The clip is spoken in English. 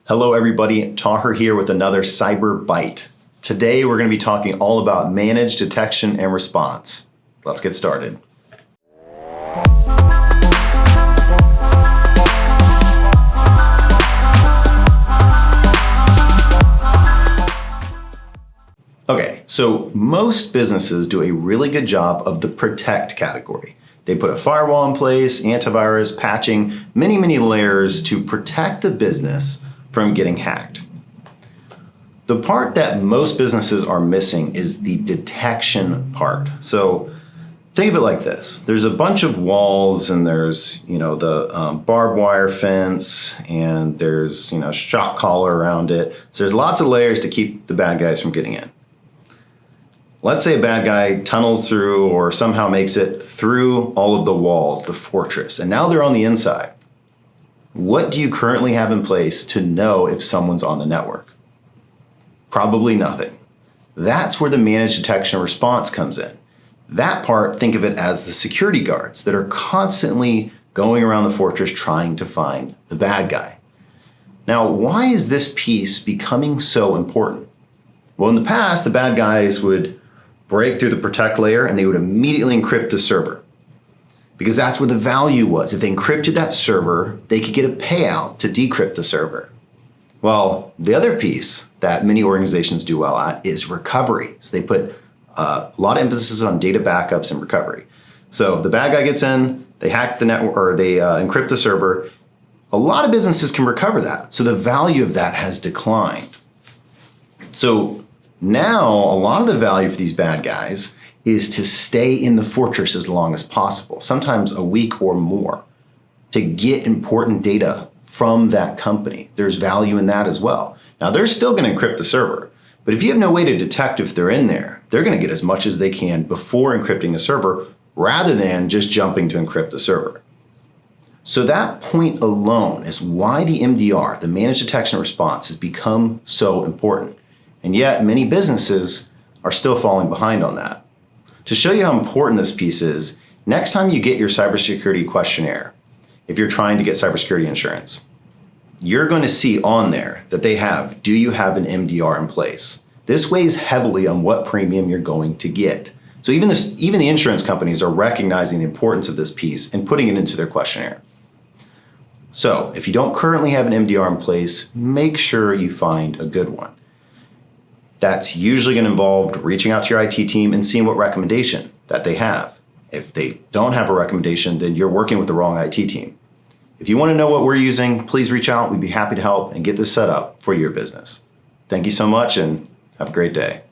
Hello everybody, Taher here with another Cyber Byte. Today we're going to be talking all about managed detection and response. Let's get started. Okay, so most businesses do a really good job of the protect category. They put a firewall in place, antivirus, patching, many layers to protect the business from getting hacked. The part that most businesses are missing is the detection part. So think of it like this. There's a bunch of walls and there's, the barbed wire fence and there's, shock collar around it. So there's lots of layers to keep the bad guys from getting in. Let's say a bad guy tunnels through or somehow makes it through all of the walls, the fortress, and now they're on the inside. What do you currently have in place to know if someone's on the network? Probably nothing. That's where the managed detection and response comes in. That part, think of it as the security guards that are constantly going around the fortress trying to find the bad guy. Now, why is this piece becoming so important? Well, in the past, the bad guys would break through the protect layer and they would immediately encrypt the server, because that's where the value was. If they encrypted that server, they could get a payout to decrypt the server. Well, the other piece that many organizations do well at is recovery. So they put a lot of emphasis on data backups and recovery. So if the bad guy gets in, they hack the network or they encrypt the server, a lot of businesses can recover that. So the value of that has declined. So now a lot of the value for these bad guys is to stay in the fortress as long as possible, sometimes a week or more, to get important data from that company. There's value in that as well. Now they're still going to encrypt the server, but if you have no way to detect if they're in there, they're going to get as much as they can before encrypting the server rather than just jumping to encrypt the server. So that point alone is why the MDR, the managed detection and response, has become so important. And yet many businesses are still falling behind on that. To show you how important this piece is, next time you get your cybersecurity questionnaire, if you're trying to get cybersecurity insurance, you're going to see on there that they have, do you have an MDR in place? This weighs heavily on what premium you're going to get. So even the insurance companies are recognizing the importance of this piece and putting it into their questionnaire. So if you don't currently have an MDR in place, make sure you find a good one. That's usually going to involve reaching out to your IT team and seeing what recommendation that they have. If they don't have a recommendation, then you're working with the wrong IT team. If you want to know what we're using, please reach out. We'd be happy to help and get this set up for your business. Thank you so much and have a great day.